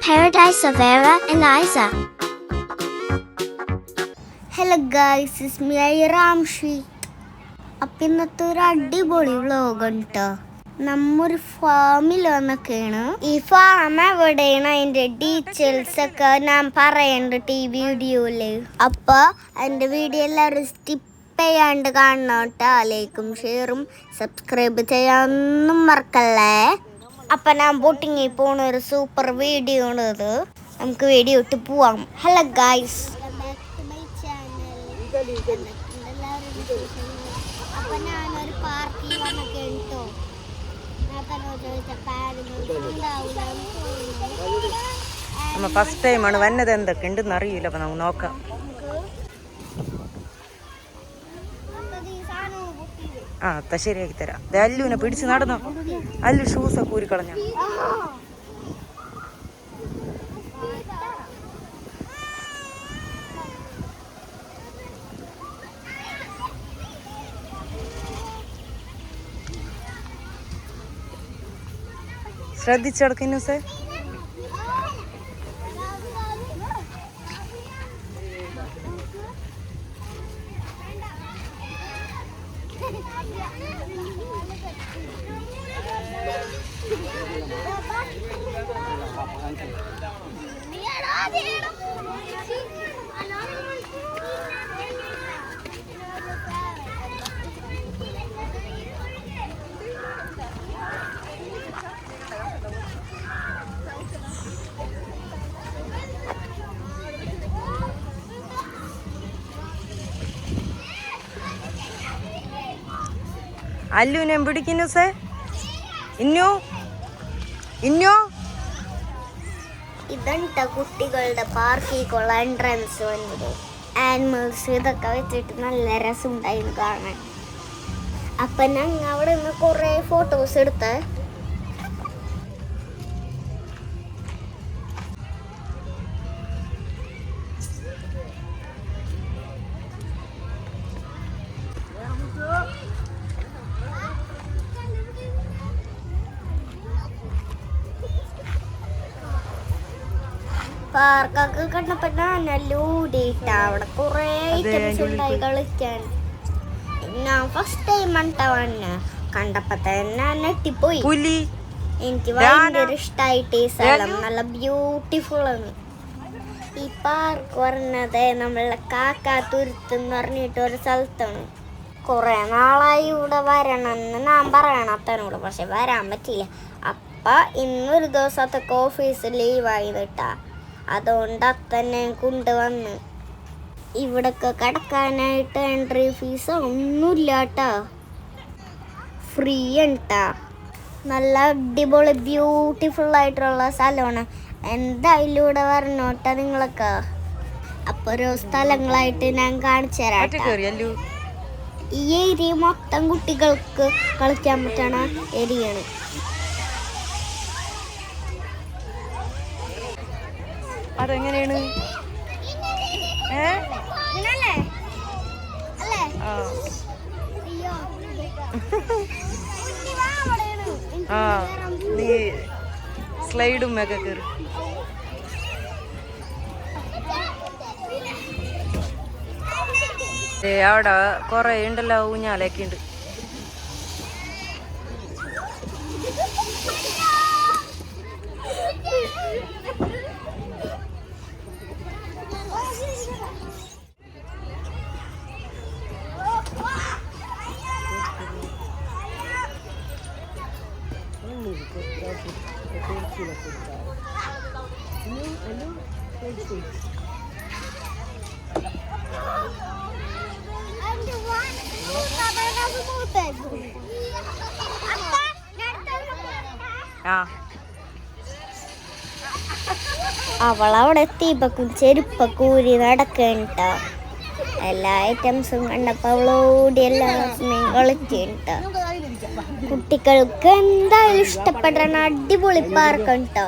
Paradise of Vera and Isa. Hello guys, it's me Ramshi. അപ്പം ഇന്നത്തെ ഒരു അടിപൊളി വ്ലോഗാണ് കേട്ടോ. നമ്മൊരു ഫാമിൽ വന്നൊക്കെയാണ്. ഈ ഫാം എവിടെയാണ് അതിൻ്റെ ഡീറ്റെയിൽസ് ഒക്കെ ഞാൻ പറയുന്നുണ്ട് ഈ വീഡിയോയില്. അപ്പോൾ എൻ്റെ വീഡിയോ എല്ലാവരും സ്കിപ്പ് ചെയ്യാണ്ട് കാണണം കേട്ടോ. ലൈക്കും ഷെയറും സബ്സ്ക്രൈബ് ചെയ്യാനൊന്നും മറക്കല്ലേ. അപ്പം ഞാൻ ബോട്ടിങ്ങിൽ പോണ ഒരു സൂപ്പർ വീഡിയോ ആണിത്. നമുക്ക് വീഡിയോ ഇട്ട് പോവാം. ഹലോ ഗൈസ്, അപ്പൊ ഞാനൊരു പാർക്കിൽ വന്നൊക്കെ കേട്ടോ. നമ്മ ഫസ്റ്റ് ടൈമാണ് വന്നത്. എന്തൊക്കെ ഉണ്ടെന്ന് അറിയില്ല. അപ്പൊ നമുക്ക് നോക്കാം. ആ അത്ത ശരിയാക്കി തരാം. അല്ലുവിനെ പിടിച്ച് നടന്നോ. അല്ലു ഷൂസൊക്കെ ഊരിക്കളഞ്ഞ. ശ്രദ്ധിച്ചെടുക്കുന്നു സേ. അല്ലുവിനെ പിടിക്കുന്നു സേ. ഇന്നോ ഇതുണ്ട് കുട്ടികളുടെ പാർക്കിലേക്കുള്ള എൻട്രൻസ് വന്നത്. ആനിമൽസ് ഇതൊക്കെ വെച്ചിട്ട് നല്ല രസമുണ്ടായിരുന്നു കാണാൻ. അപ്പം ഞങ്ങൾ അവിടെ നിന്ന് കുറേ ഫോട്ടോസ് എടുത്ത്. പാർക്കൊക്കെ കണ്ടപ്പോ നല്ല ഊടിയിട്ടാ. അവിടെ കുറെ ഐറ്റംസ് ഉണ്ടായി കളിക്കാൻ. ഞാൻ ഫസ്റ്റ് ടൈം വന്ന കണ്ടപ്പോ തന്നെ നെട്ടിപ്പോയി. എനിക്ക് ഭയങ്കര ഇഷ്ടമായിട്ട് ഈ സ്ഥലം. നല്ല ബ്യൂട്ടിഫുൾ ആണ്. ഈ പാർക്ക് പറഞ്ഞത് നമ്മളെ കാക്കാതുരുത്ത് എന്ന് പറഞ്ഞിട്ട് ഒരു സ്ഥലത്താണ്. കുറെ നാളായി ഇവിടെ വരണമെന്ന് ഞാൻ പറയണം അത്തനോട്, പക്ഷെ വരാൻ പറ്റില്ല. അപ്പൊ ഇന്നൊരു ദിവസത്തൊക്കെ ഓഫീസ് ലീവായി നിട്ടാ. അതുകൊണ്ട് അത്തന്നെ കൊണ്ടുവന്ന്. ഇവിടൊക്കെ കിടക്കാനായിട്ട് എൻട്രി ഫീസ് ഒന്നുമില്ല കേട്ടോ, ഫ്രീ ഉണ്ടാ. നല്ല അടിപൊളി ബ്യൂട്ടിഫുൾ ആയിട്ടുള്ള സ്ഥലമാണ്. എന്തായാലും ഇവിടെ വരണോട്ടാ നിങ്ങളൊക്കെ. അപ്പൊ ഓരോ സ്ഥലങ്ങളായിട്ട് ഞാൻ കാണിച്ചു തരാം. ഈ ഏരിയ മൊത്തം കുട്ടികൾക്ക് കളിക്കാൻ പറ്റണ ഏരിയയാണ്. അതെങ്ങനെയാണ്? നീ സ്ലൈഡും ഒക്കെ കയറി. അവിടെ കൊറേ ഉണ്ടല്ലോ, ഊഞ്ഞാലൊക്കെ ഉണ്ട്. അവളവിടെ എത്തിയപ്പം ചെരുപ്പൊക്കെ ഊരി നടക്കണ്ട. എല്ലാ ഐറ്റംസും കണ്ടപ്പോൾ അവളോടി എല്ലാ കളിക്കണ്ട. കുട്ടികൾക്ക് എന്തായാലും ഇഷ്ടപ്പെടണ അടിപൊളി പാർക്കാണ് കേട്ടോ.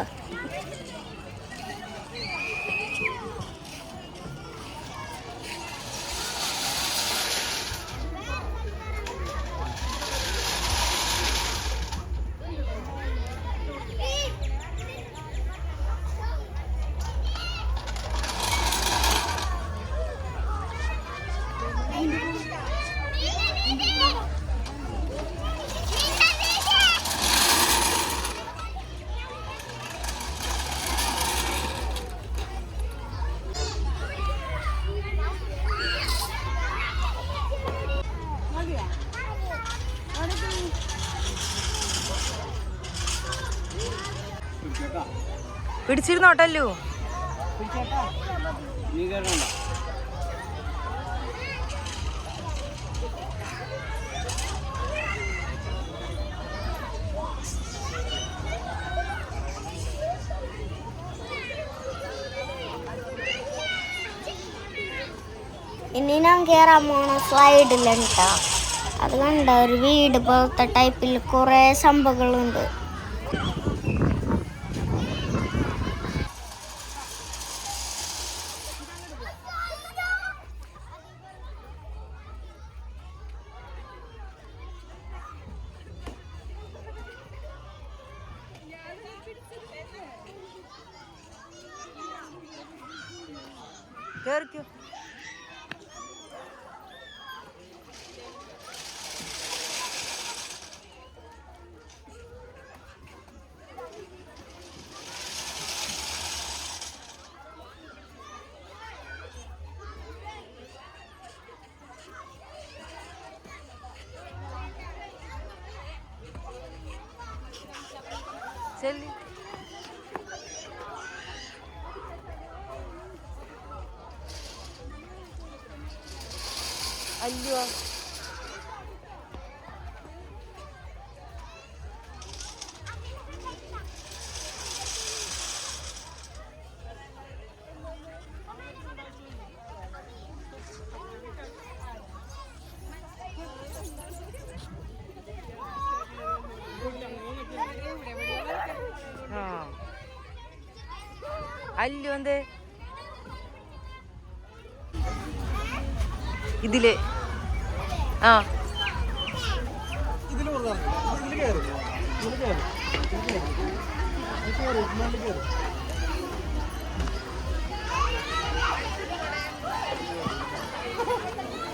പിടിച്ചിരുന്നോട്ടല്ലു. ഇനി ഞാൻ കയറാൻ പോണ സ്ലൈഡിലുണ്ടാ. അത് കണ്ട ഒരു വീട് പോലത്തെ ടൈപ്പിൽ കുറേ സംഭവങ്ങളുണ്ട്. കേറിക്കോ. ചെല്ലി. അയ്യോ അല്ലു എന്തേ ഇതില് ആ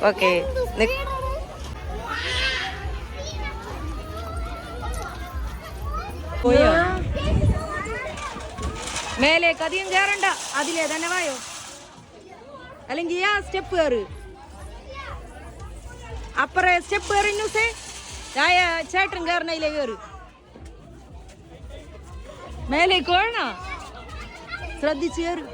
ഓക്കെ. മേലേക്ക് അധികം കേറണ്ട, അതിലേ തന്നെ വായോ. അല്ലെങ്കിൽ ആ സ്റ്റെപ്പ് കയറ്, അപ്പറേ സ്റ്റെപ്പ് കയറി. ന്യൂസേ ചേട്ടൻ കയറണയിലേ കയറ്. മേലേക്ക് വേണ ശ്രദ്ധിച്ച് കയറ്.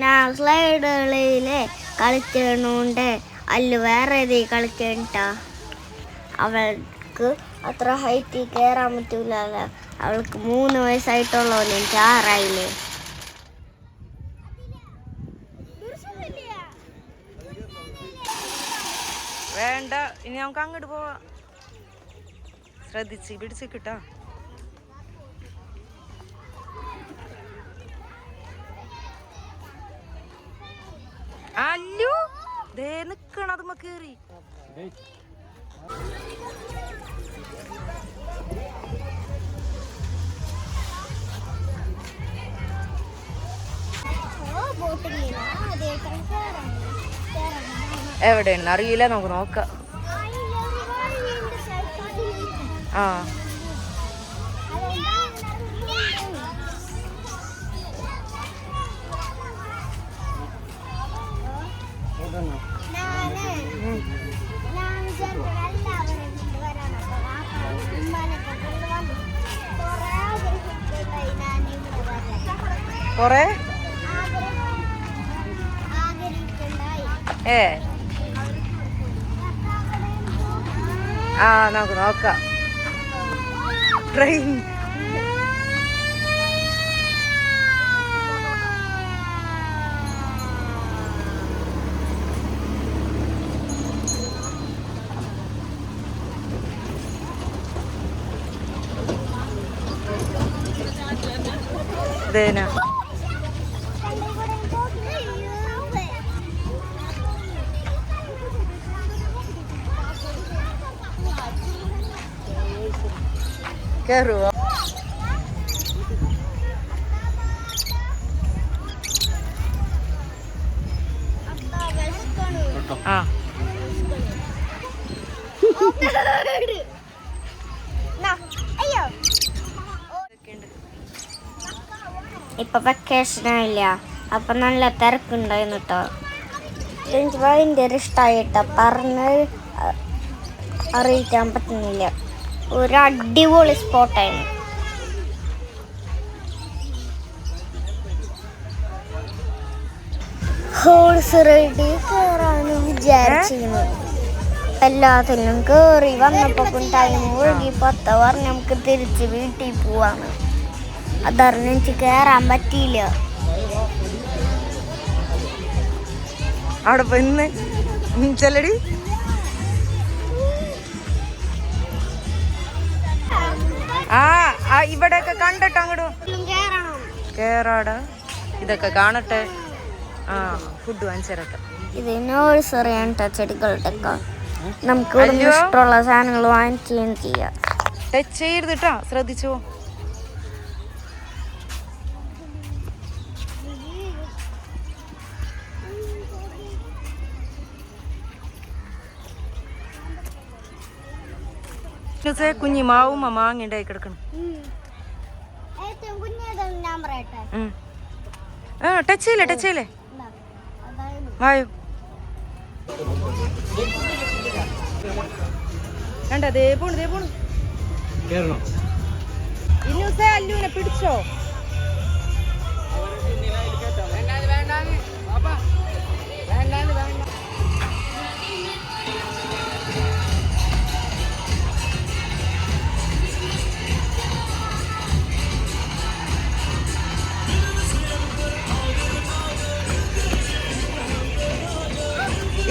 ഞാൻ സ്ലൈഡുകളില് കളിച്ചോണ്ട് അല്ല വേറെ ഏത് കളിച്ചേട്ടാ. അവൾക്ക് അത്ര ഹൈറ്റിൽ കയറാൻ പറ്റൂലല്ലോ. അവൾക്ക് 3 വയസ്സായിട്ടുള്ളൂ, എനിക്ക് 6 ആയില്ലേ. വേണ്ട, ഇനി നമുക്ക് അങ്ങോട്ട് പോവാ. ശ്രദ്ധിച്ച് പിടിച്ച് കിട്ടാ. അല്ലു ദേ നിക്കണത് കേറി. എവിടെയാണെന്ന് അറിയില്ല, നമുക്ക് നോക്കാം. ആ കൊറേ ആ നമുക്ക് നോക്കാം. ട്രെയിൻ ദേന കേറുവോ? ആ ഇപ്പൊ വെക്കേഷൻ ആയില്ല, അപ്പം നല്ല തിരക്കുണ്ടായിരുന്നു കേട്ടോ. എനിക്ക് ഭയങ്കര ഇഷ്ടമായിട്ടോ, പറഞ്ഞ് അറിയിക്കാൻ പറ്റുന്നില്ല. ഒരു അടിപൊളി സ്പോട്ടായിരുന്നു. ഹോഴ്സ് റൈഡിൽ കയറാനും വിചാരിച്ചിരുന്നു. എല്ലാത്തിലും കയറി വന്നപ്പോൾ ടൈം ഒഴുകി 10 പറഞ്ഞ് നമുക്ക് തിരിച്ച് വീട്ടിൽ പോവാണ്. അതറിഞ്ഞ് എനിക്ക് കയറാൻ പറ്റിയില്ല. അവിടെ പോയി ചെല്ലടി. ഇവിടെയൊക്കെ കണ്ടിട്ട് അങ്ങോട്ട് കേറാടാ. ഇതൊക്കെ കാണട്ടെ. ഫുഡ് വാങ്ങിച്ചേരട്ടെ. ഇത് നഴ്സറിയാണ് കേട്ടോ, ചെടികളുടെ ഒക്കെ. നമുക്ക് ഇഷ്ടമുള്ള സാധനങ്ങൾ വാങ്ങിക്കുകയും ചെയ്യാം. ടച്ച് ചെയ്യരുത് കേട്ടോ, ശ്രദ്ധിച്ചോ. കുഞ്ഞി മാവും മാങ്ങ ഉണ്ടായി കിടക്കണം. ടച്ച് ചെയ്യല്ലേ വായോ. കണ്ട ദേ പോണു ഇന്നൂസേ അല്ലൂനെ പിടിച്ചോ.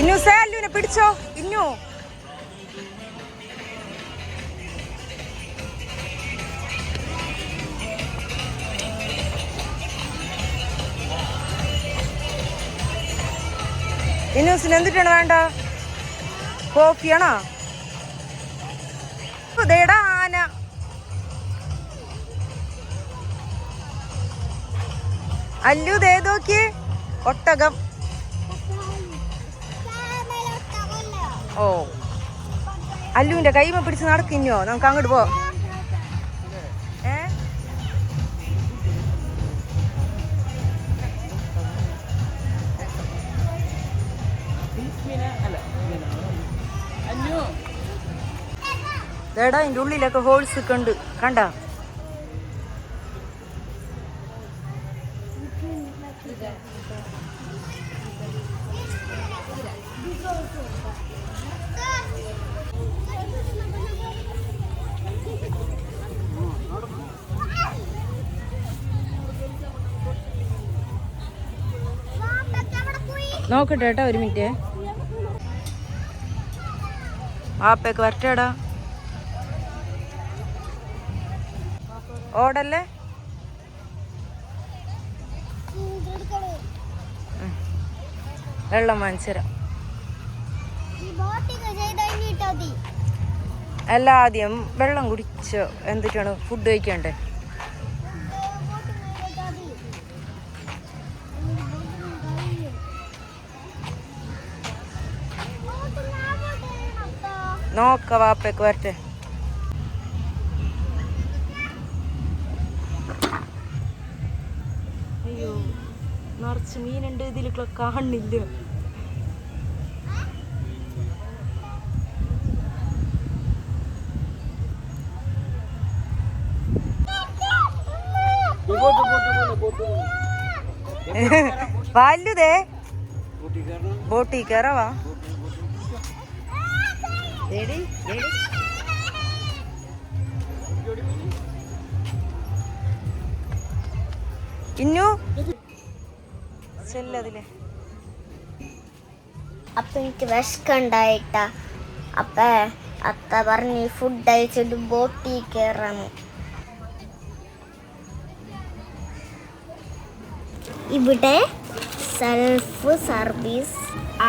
ഇന്നൂസേ അല്ലൂനെ പിടിച്ചോ. ഇന്നു ഇന്നൂസിന് എന്തിട്ടാണ് വേണ്ട? കോഫിയാണോ? ദേടാ ആന. അല്ലു ദേ നോക്കിയേ, ഒട്ടകം. ഓ, അല്ലുവിന്റെ കൈമ പിടിച്ച് നടക്കിഞ്ഞോ. നമുക്ക് അങ്ങോട്ട് പോ. ദേടാ അതിൻ്റെ ഉള്ളിലൊക്കെ ഹോൾസ് ഒക്കെ ഉണ്ട്, കണ്ട. നോക്കട്ടെ ഏട്ടാ, ഒരു മിനിറ്റ്. ആപ്പയൊക്കെ വരട്ടേടാ. ഓടല്ലേ. വെള്ളം വാങ്ങിച്ചരാം. അല്ല, ആദ്യം വെള്ളം കുടിച്ചോ, എന്നിട്ടാണ് ഫുഡ് കഴിക്കണ്ടേ. നോക്ക വാപ്പയൊക്കെ വരട്ടെ. അയ്യോ, നിറച്ച് മീനുണ്ട് ഇതിലൊക്കെ കാണുന്നില്ല. വലുതേ ബോട്ടി കയറവാ. ഇന്നു ചെല്ലതില്ലേ. അപ്പൊ എനിക്ക് വിശക്കുണ്ടായിട്ട. അപ്പൊ അത്ത പറഞ്ഞ് ഫുഡ് അയച്ചിട്ട് ബോട്ടിൽ കയറാണ്. ഇവിടെ സെൽഫ് സർവീസ്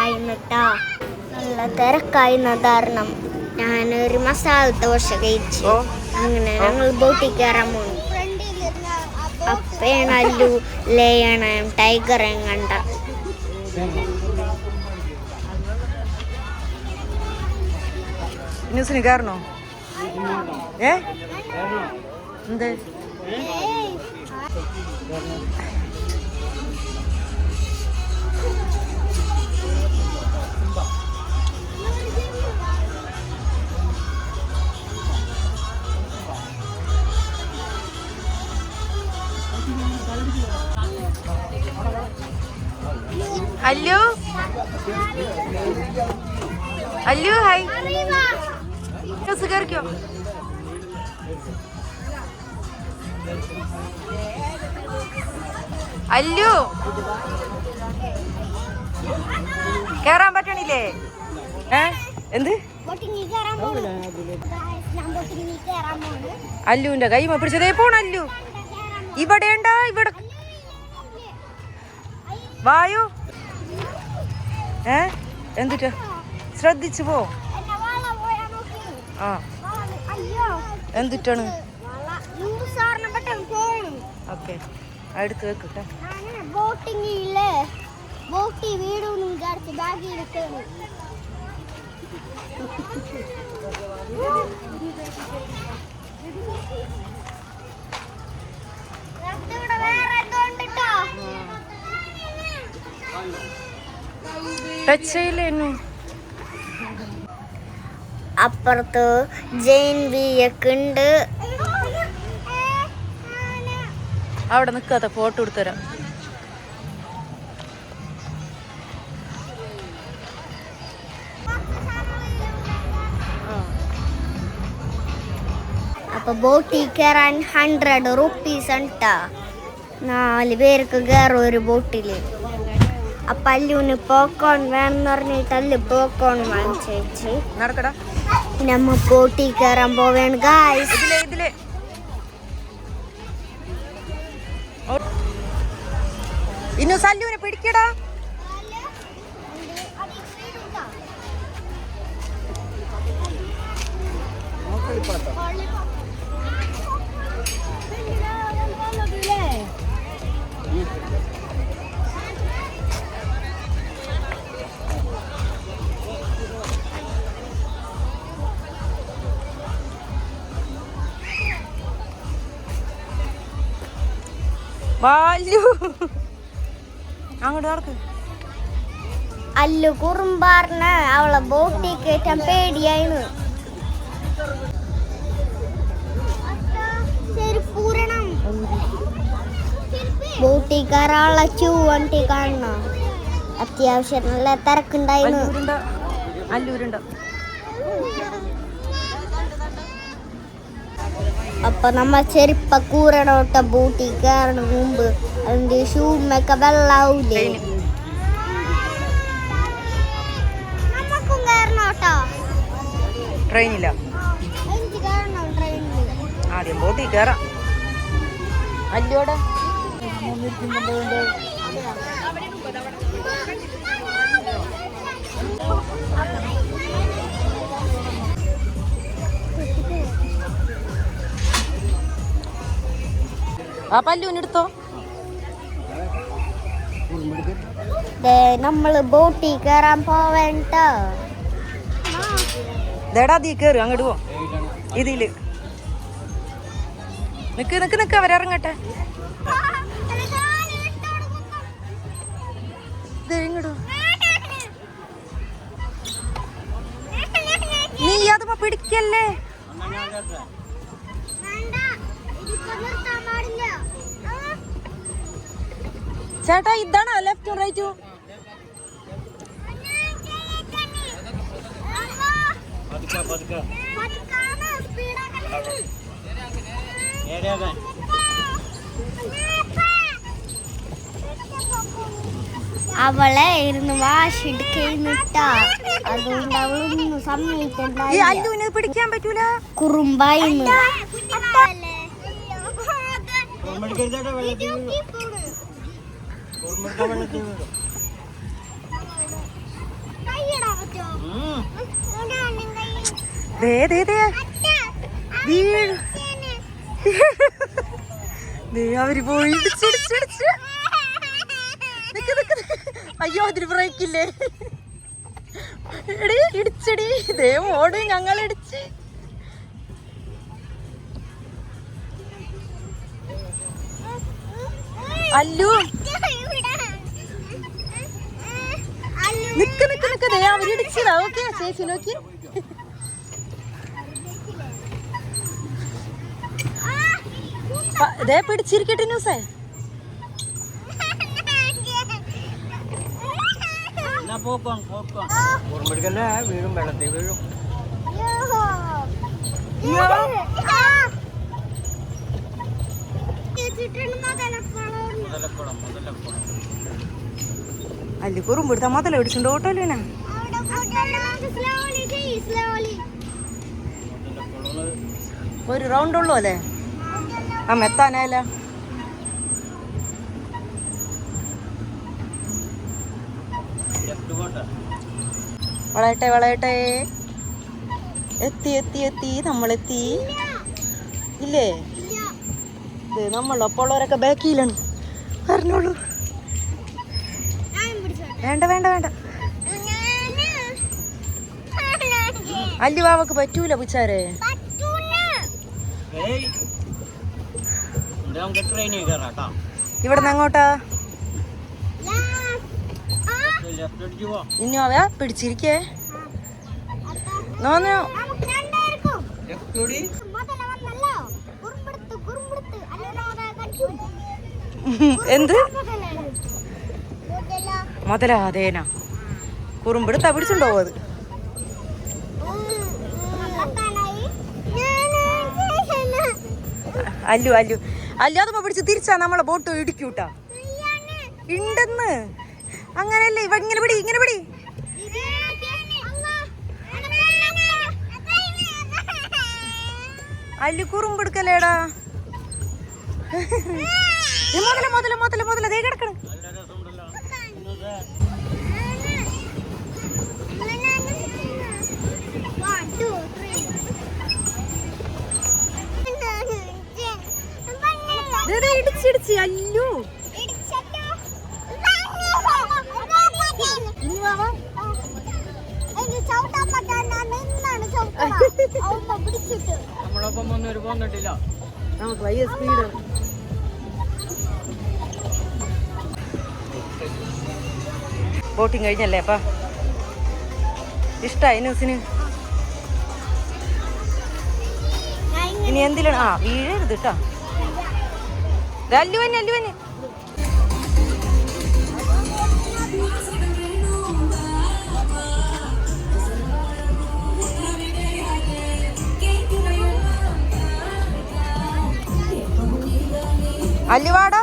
ആയിട്ടാ. നല്ല തിരക്കായിരുന്ന കാരണം ഞാനൊരു മസാല ദോശ കഴിച്ചു. അങ്ങനെ ഞങ്ങൾ ബോട്ടിൽ കയറാൻ പോകുന്നു. അപ്പേണല്ലു ലയണയും ടൈഗറേയും കണ്ട. ന്യൂസിന് കയറണോ? എന്ത് അല്ലു അല്ലു ഹായ് കയറിക്കോ. അല്ലു കേറാൻ പറ്റണില്ലേ? എന്ത് അല്ലുവിന്റെ കൈമ പിടിച്ചതേ പോണ അല്ലു. ഇവിടെ ഉണ്ടാ ഇവിടെ വായു. എന്തിട്ട് ശ്രദ്ധിച്ചു പോ. ആ എന്തിട്ടാണ്? ഓക്കെ അടുത്ത് വെക്കട്ടെ. ടച്ച് ചെയ്യില്ലേന്നു. അപ്പുറത്ത് ജെയിൻ വിയൊക്കെ ഉണ്ട്. അവിടെ നിക്കാത്ത ഫോട്ടോ എടുത്തരാം. അപ്പൊ ബോട്ടിൽ കയറാൻ 100 റുപ്പീസ് ഉണ്ടാ. 4 പേർക്ക് കയറും ഒരു ബോട്ടില്. അപ്പൊ അല്ലുവിന് പോക്കോൺ വേണമെന്ന് പറഞ്ഞിട്ട് അല്ലു പോക്കോൺ വാങ്ങിച്ചു. നടക്കടാ നമ്മ ബോട്ടിൽ കയറാൻ പോവേണ് ഗായ്സ്. ഇന്നു സല്ലുവിനെ പിടിക്കടാ. അങ്ങോട്ട് നടക്ക്. അല്ലു കുറുമ്പാറിന് അവളെ ബോട്ടിൽ കയറ്റാൻ പേടിയായിരുന്നു. ബോട്ടിൽ കയറാനുള്ള ക്യൂ വണ്ടി കാണണം. അത്യാവശ്യം നല്ല തിരക്കുണ്ടായിരുന്നു. അപ്പൊ നമ്മ ചെരുപ്പ കൂറണോട്ട ബോട്ടിൽ കയറണ മുമ്പ് അതിന്റെ ഷൂമൊക്കെ വെള്ളാവൂലേ? നമുക്കും കയറണോട്ടോ. ട്രെയിനില്ല, ആദ്യം ബോട്ടിൽ കയറാം. അല്ലോടെ ആ പല്ലുവിനെടുത്തോ. നമ്മള് ബോട്ടിൽ കയറാൻ പോവേണ്ട. ദേടാ തീ കയറി അങ്ങോട്ട് പോ. ഇതില് നിക്ക് നിക്ക് നിക്ക് അവരിറങ്ങട്ടെ. നീ അതുമ്പോ പിടിക്കല്ലേ. ചേട്ടാ ഇതാണോ ലെഫ്റ്റും റൈറ്റും? അവളെ ഇരുന്ന് വാശിടുക്കിട്ടാ. അതുകൊണ്ട് അവളൊന്നും സമ്മതിക്കണ്ടായി. അല്ലുവിനെ പിടിക്കാൻ പറ്റൂല. കുറുമ്പായിരുന്നു. അവര് പോയി അയ്യോ അതിന് ബ്രേക്കില്ലേ? എടീ ഇടിച്ചടി ഓട്. ഞങ്ങൾ ഇടിച്ച്. അല്ലു നിക്ക് നിക്ക് നിക്ക്. അവരിടിച്ചതാ. ഓക്കെ ചേച്ചി നോക്കി. പിടിച്ചിരിക്കട്ടെ ന്യൂസേ. ഓർമ്മയെടുക്കല്ലേ വീഴും വെള്ളത്തിൽ വീഴും. അല്ലു കുറുമ്പെടുത്ത മുതല പിടിച്ചുണ്ട് ഓട്ടോല്ലേനാ ഒരു റൗണ്ട് ഉള്ളു അല്ലേ അമ്മ എത്താനായല്ല വളയട്ടെ വളയട്ടെ എത്തി എത്തി എത്തി നമ്മളെത്തി ഇല്ലേ ഇത് നമ്മളൊപ്പം ഉള്ളവരൊക്കെ ബാക്കിയിലാണ് പറഞ്ഞോളൂ വേണ്ട വേണ്ട വേണ്ട അല്ലുവാവക്ക് പറ്റൂല പിച്ചാരെ ഇവിടുന്ന് അങ്ങോട്ടാ ഇനി അവ പിടിച്ചിരിക്കേ നോന്നോ എന്ത് മുതലാതേനാ കുറുമ്പെടുത്താ പിടിച്ചുണ്ടോവോ അത് അല്ലു അല്ലു അല്ലു അതുമ്പോ പിടിച്ച് തിരിച്ചാ നമ്മളെ ബോട്ട് ഇടിക്കൂട്ടാ ഉണ്ടെന്ന് അങ്ങനെയല്ലേ ഇവ ഇങ്ങനെ പിടി ഇങ്ങനെ പിടി അല്ലു കുറുമ്പെടുക്കല്ലേടാ മുതല മുതല മുതല മുതല ദേ കിടക്കണ് ഇടിച്ചിടിച്ച് അല്ലു നമുക്ക് വലിയ സ്പീഡ് ബോട്ടിങ് കഴിഞ്ഞല്ലേ അപ്പ ഇഷ്ടായി ന്യൂസിന് ഇനി എന്തിലാണ് ആ വീഴരുത് കേട്ടോ അല്ലുവന്നെ അല്ലുവന്നെ അല്ലുവാടാ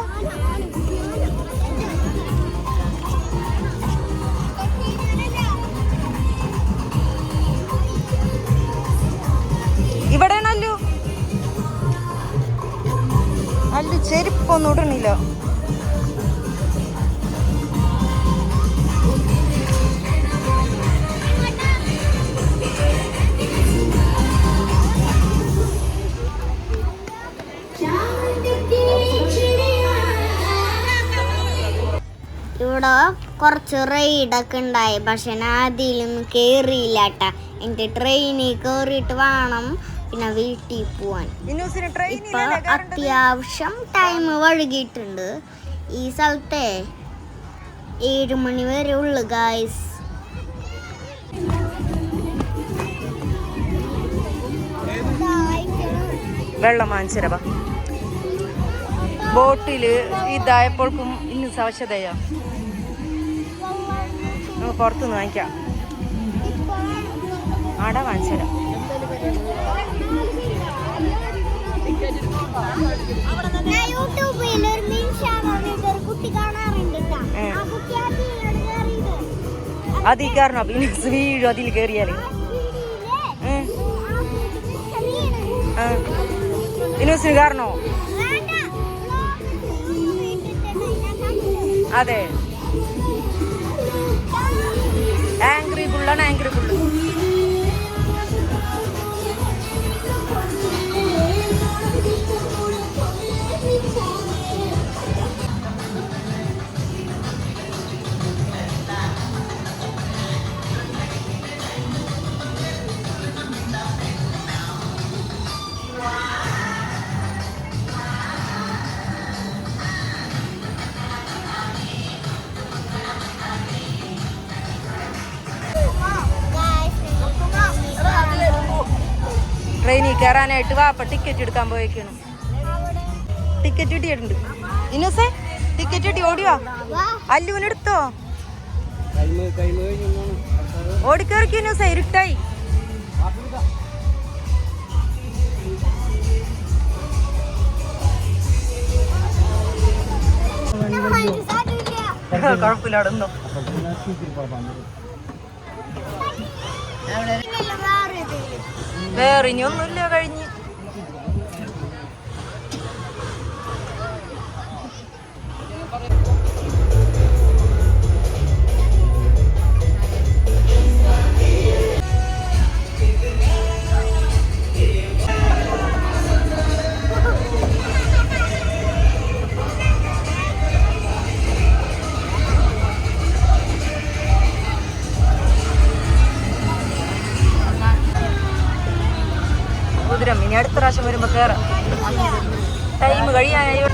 ഇവിടെയാണല്ലോ അല്ലു ചെരുപ്പൊന്നും ഇടണില്ല ഇവിടെ കുറച്ച് റൈഡൊക്കെ ഉണ്ടായി പക്ഷെ ഞാൻ അതിലൊന്നും കയറിയില്ല കേട്ടാ എനിക്ക് ട്രെയിനിൽ കയറിയിട്ട് വേണം പിന്നെ വീട്ടിൽ പോവാൻ ഇപ്പൊ അത്യാവശ്യം ടൈം വഴുകിയിട്ടുണ്ട് ഈ സ്ഥലത്തെ 7 മണി വരെ ഉള്ളു ഗായ്സ് വെള്ളം വാങ്ങിച്ചരവാ ബോട്ടില് ഇതായപ്പോൾക്കും ഇന്ന് സാവശ്യതയാ നമുക്ക് പുറത്തുനിന്ന് വാങ്ങിക്കാം ആടാ വാങ്ങിച്ചരാം അത് ഈ കാരണം വീഴും അതിൽ കയറിയാല് ഇനൂസിന് കാരണോ അതെ ആംഗ്രി ബുള്ളാണ് ആംഗ്രി ബുള്ള് ട്രെയിനിൽ കയറാനായിട്ട് വാപ്പ ടിക്കറ്റ് എടുക്കാൻ പോയേക്കാണ് ടിക്കറ്റ് കിട്ടിയിട്ടുണ്ട് ഇന്നസേ ടിക്കറ്റ് കിട്ടി ഓടിയോ അല്ലുവിനെടുത്തോ ഓടിക്കേറിക്കു ന്യൂസ് ഇരുട്ടായി. കുഴപ്പമില്ലാടുന്നു. വേറെ ഇനി ഒന്നുമില്ല, കഴിഞ്ഞ്. ഇനി അടുത്ത പ്രാവശ്യം വരുമ്പോ കേറാം. ടൈം കഴിയാനായി.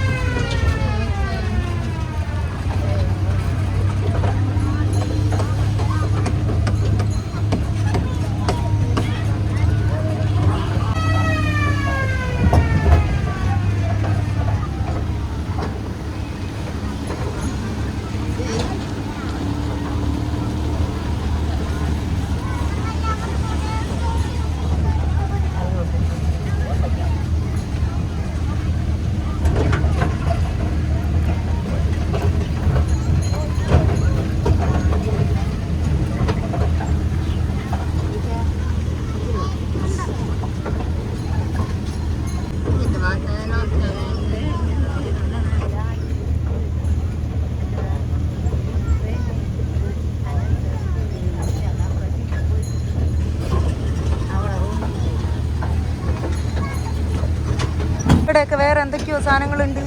ഇവിടെയൊക്കെ വേറെ എന്തൊക്കെയോ സാധനങ്ങളുണ്ട്.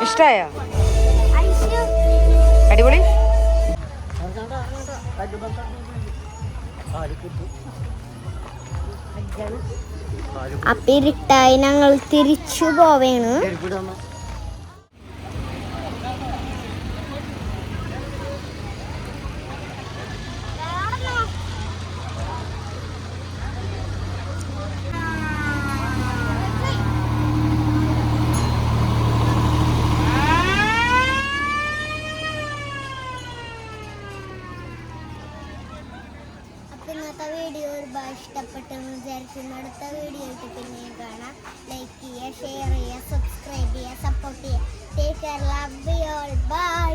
ഇഷ്ടായോ? അടിപൊളി. അപ്പൊ ഇരുട്ടായി, ഞങ്ങൾ തിരിച്ചു പോവേണ്. ഇന്നത്തെ വീഡിയോ ഒരുപാട് ഇഷ്ടപ്പെട്ടെന്ന് വിചാരിക്കുന്നു. അടുത്ത വീഡിയോ ആയിട്ട് പിന്നെയും കാണാം. ലൈക്ക് ചെയ്യുക, ഷെയർ ചെയ്യുക, സബ്സ്ക്രൈബ് ചെയ്യുക, സപ്പോർട്ട് ചെയ്യുക. Take care, love you all, by.